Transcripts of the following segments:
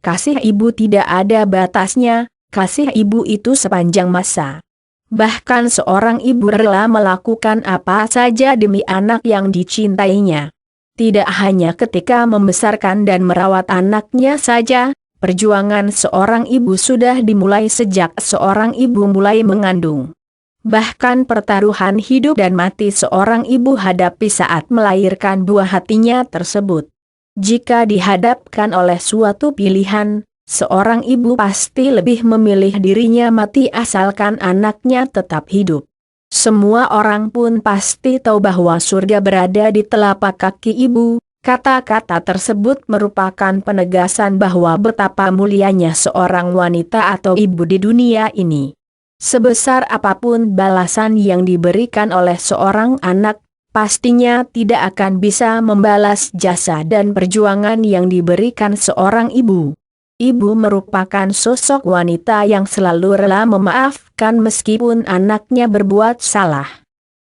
kasih ibu tidak ada batasnya, kasih ibu itu sepanjang masa. Bahkan seorang ibu rela melakukan apa saja demi anak yang dicintainya. Tidak hanya ketika membesarkan dan merawat anaknya saja, perjuangan seorang ibu sudah dimulai sejak seorang ibu mulai mengandung. Bahkan pertaruhan hidup dan mati seorang ibu hadapi saat melahirkan buah hatinya tersebut. Jika dihadapkan oleh suatu pilihan, seorang ibu pasti lebih memilih dirinya mati asalkan anaknya tetap hidup. Semua orang pun pasti tahu bahwa surga berada di telapak kaki ibu. Kata-kata tersebut merupakan penegasan bahwa betapa mulianya seorang wanita atau ibu di dunia ini. Sebesar apapun balasan yang diberikan oleh seorang anak, pastinya tidak akan bisa membalas jasa dan perjuangan yang diberikan seorang ibu. Ibu merupakan sosok wanita yang selalu rela memaafkan meskipun anaknya berbuat salah.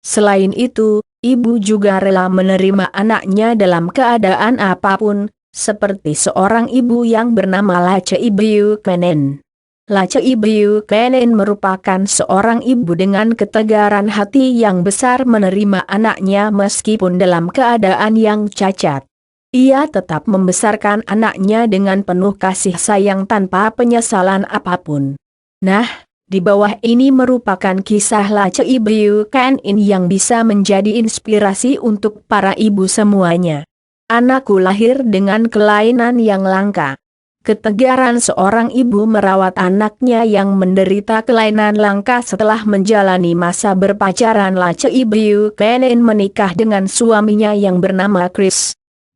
Selain itu, ibu juga rela menerima anaknya dalam keadaan apapun, seperti seorang ibu yang bernama Lachai Buchanan. Lachai Buchanan merupakan seorang ibu dengan ketegaran hati yang besar menerima anaknya meskipun dalam keadaan yang cacat. Ia tetap membesarkan anaknya dengan penuh kasih sayang tanpa penyesalan apapun. Nah, di bawah ini merupakan kisah Lachai Buchanan yang bisa menjadi inspirasi untuk para ibu semuanya. Anakku lahir dengan kelainan yang langka. Ketegaran seorang ibu merawat anaknya yang menderita kelainan langka setelah menjalani masa berpacaran. Lachai Buchanan menikah dengan suaminya yang bernama Chris.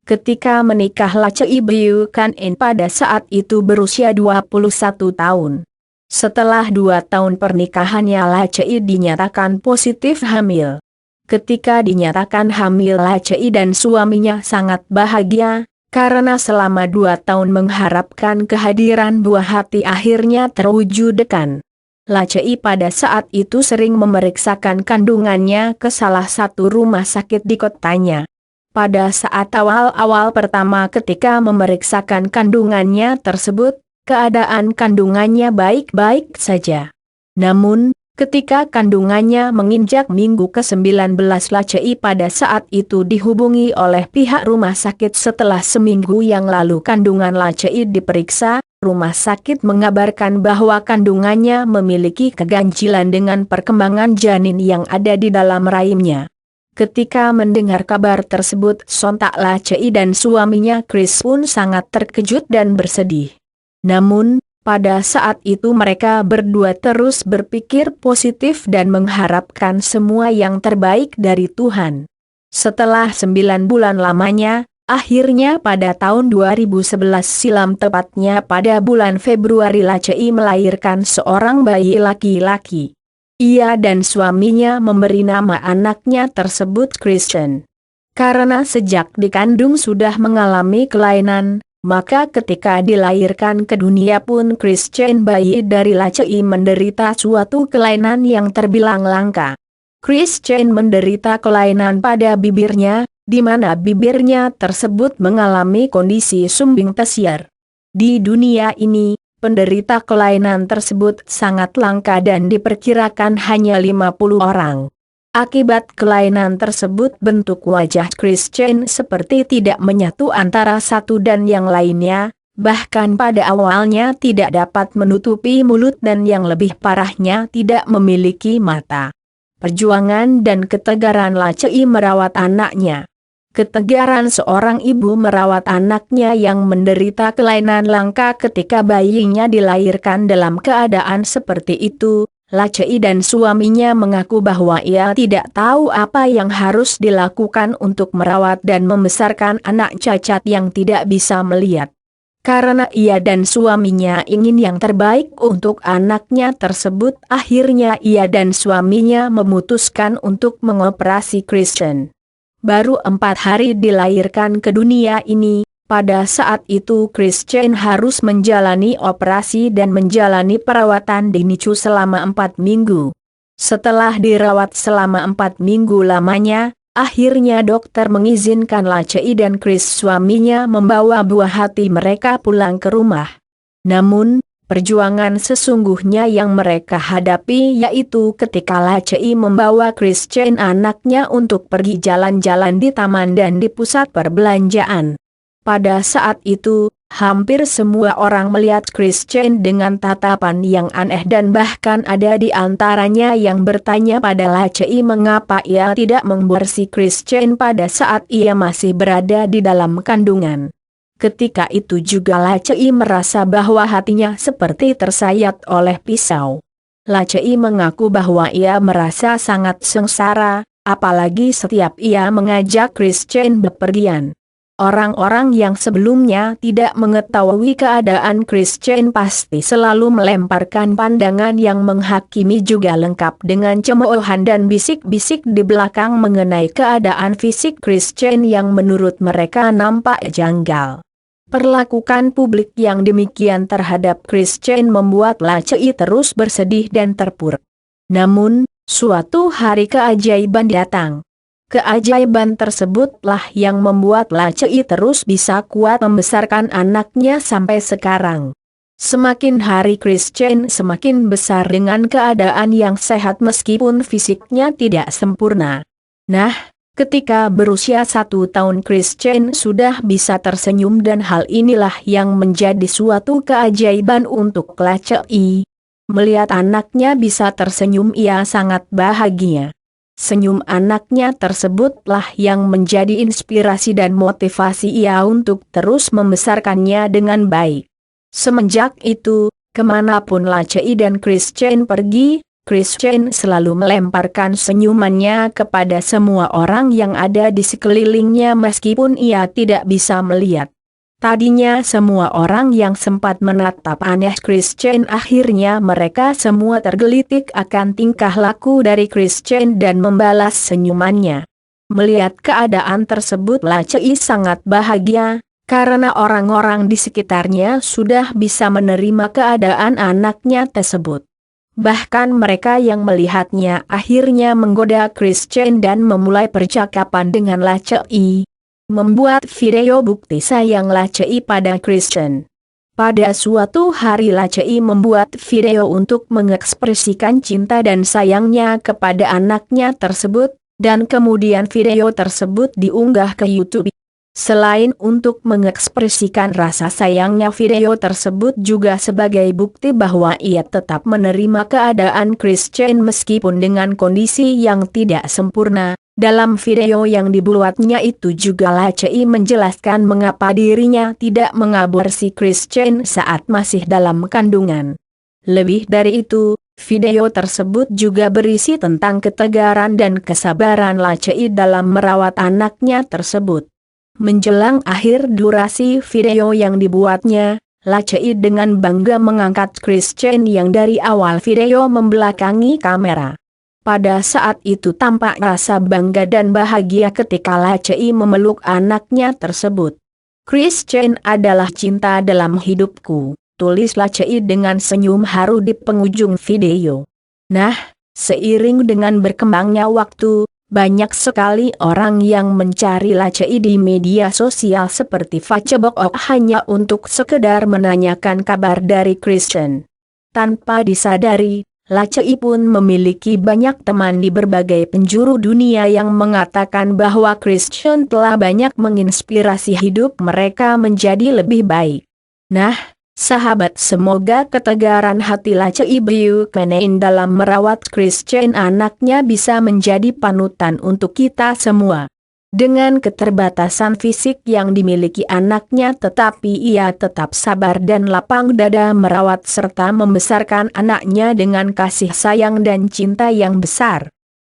Ketika menikah Lachai Buchanan pada saat itu berusia 21 tahun. Setelah 2 tahun pernikahannya Lachai dinyatakan positif hamil. Ketika dinyatakan hamil Lachai dan suaminya sangat bahagia, karena selama 2 tahun mengharapkan kehadiran buah hati akhirnya terwujudkan. Lachai pada saat itu sering memeriksakan kandungannya ke salah satu rumah sakit di kotanya. Pada saat awal-awal pertama ketika memeriksakan kandungannya tersebut, keadaan kandungannya baik-baik saja. Namun, ketika kandungannya menginjak minggu ke-19 Lachai pada saat itu dihubungi oleh pihak rumah sakit setelah seminggu yang lalu kandungan Lachai diperiksa, rumah sakit mengabarkan bahwa kandungannya memiliki keganjilan dengan perkembangan janin yang ada di dalam rahimnya. Ketika mendengar kabar tersebut sontak Lachai dan suaminya Chris pun sangat terkejut dan bersedih. Namun, pada saat itu mereka berdua terus berpikir positif dan mengharapkan semua yang terbaik dari Tuhan. Setelah 9 bulan lamanya, akhirnya pada tahun 2011 silam tepatnya pada bulan Februari Lachai melahirkan seorang bayi laki-laki. Ia dan suaminya memberi nama anaknya tersebut Christian. Karena sejak dikandung sudah mengalami kelainan, maka ketika dilahirkan ke dunia pun Christian bayi dari Lachai menderita suatu kelainan yang terbilang langka. Christian menderita kelainan pada bibirnya, di mana bibirnya tersebut mengalami kondisi sumbing tesiar. Di dunia ini, penderita kelainan tersebut sangat langka dan diperkirakan hanya 50 orang. Akibat kelainan tersebut bentuk wajah Christian seperti tidak menyatu antara satu dan yang lainnya, bahkan pada awalnya tidak dapat menutupi mulut dan yang lebih parahnya tidak memiliki mata. Perjuangan dan ketegaran Lachai merawat anaknya. Ketegaran seorang ibu merawat anaknya yang menderita kelainan langka ketika bayinya dilahirkan dalam keadaan seperti itu, Lachai dan suaminya mengaku bahwa ia tidak tahu apa yang harus dilakukan untuk merawat dan membesarkan anak cacat yang tidak bisa melihat. Karena ia dan suaminya ingin yang terbaik untuk anaknya tersebut, akhirnya ia dan suaminya memutuskan untuk mengoperasi Christian. Baru 4 hari dilahirkan ke dunia ini, pada saat itu Christian harus menjalani operasi dan menjalani perawatan di NICU selama 4 minggu. Setelah dirawat selama 4 minggu lamanya, akhirnya dokter mengizinkan Lachai dan Chris suaminya membawa buah hati mereka pulang ke rumah. Namun, perjuangan sesungguhnya yang mereka hadapi yaitu ketika Lacei membawa Christian anaknya untuk pergi jalan-jalan di taman dan di pusat perbelanjaan. Pada saat itu, hampir semua orang melihat Christian dengan tatapan yang aneh dan bahkan ada di antaranya yang bertanya pada Lacei mengapa ia tidak membersih Christian pada saat ia masih berada di dalam kandungan. Ketika itu juga Lacei merasa bahwa hatinya seperti tersayat oleh pisau. Lacei mengaku bahwa ia merasa sangat sengsara, apalagi setiap ia mengajak Christian bepergian. Orang-orang yang sebelumnya tidak mengetahui keadaan Christian pasti selalu melemparkan pandangan yang menghakimi juga lengkap dengan cemoohan dan bisik-bisik di belakang mengenai keadaan fisik Christian yang menurut mereka nampak janggal. Perlakukan publik yang demikian terhadap Christian membuat Lacei terus bersedih dan terpuruk. Namun, suatu hari keajaiban datang. Keajaiban tersebutlah yang membuat Lacei terus bisa kuat membesarkan anaknya sampai sekarang. Semakin hari Christian semakin besar dengan keadaan yang sehat meskipun fisiknya tidak sempurna. Nah, ketika berusia 1 tahun Christian sudah bisa tersenyum dan hal inilah yang menjadi suatu keajaiban untuk Lacei. Melihat anaknya bisa tersenyum ia sangat bahagia. Senyum anaknya tersebutlah yang menjadi inspirasi dan motivasi ia untuk terus membesarkannya dengan baik. Semenjak itu, kemanapun Lacei dan Christian pergi, Christian selalu melemparkan senyumannya kepada semua orang yang ada di sekelilingnya meskipun ia tidak bisa melihat. Tadinya semua orang yang sempat menatap aneh Christian akhirnya mereka semua tergelitik akan tingkah laku dari Christian dan membalas senyumannya. Melihat keadaan tersebut Lacei sangat bahagia, karena orang-orang di sekitarnya sudah bisa menerima keadaan anaknya tersebut. Bahkan mereka yang melihatnya akhirnya menggoda Christian dan memulai percakapan dengan Lacei. Membuat video bukti sayang Lacei pada Christian. Pada suatu hari Lacei membuat video untuk mengekspresikan cinta dan sayangnya kepada anaknya tersebut, dan kemudian video tersebut diunggah ke YouTube. Selain untuk mengekspresikan rasa sayangnya, video tersebut juga sebagai bukti bahwa ia tetap menerima keadaan Christian meskipun dengan kondisi yang tidak sempurna. Dalam video yang dibuatnya itu juga Lacei menjelaskan mengapa dirinya tidak mengaborsi Christian saat masih dalam kandungan. Lebih dari itu, video tersebut juga berisi tentang ketegaran dan kesabaran Lacei dalam merawat anaknya tersebut. Menjelang akhir durasi video yang dibuatnya, Lacei dengan bangga mengangkat Christian yang dari awal video membelakangi kamera. Pada saat itu tampak rasa bangga dan bahagia ketika Lacei memeluk anaknya tersebut. Christian adalah cinta dalam hidupku, tulis Lacei dengan senyum haru di penghujung video. Nah, seiring dengan berkembangnya waktu, banyak sekali orang yang mencari Lacei di media sosial seperti Facebook hanya untuk sekedar menanyakan kabar dari Christian. Tanpa disadari, Lacei pun memiliki banyak teman di berbagai penjuru dunia yang mengatakan bahwa Christian telah banyak menginspirasi hidup mereka menjadi lebih baik. Nah, sahabat, semoga ketegaran hati Lacei Buchanan dalam merawat Christian anaknya bisa menjadi panutan untuk kita semua. Dengan keterbatasan fisik yang dimiliki anaknya tetapi ia tetap sabar dan lapang dada merawat serta membesarkan anaknya dengan kasih sayang dan cinta yang besar.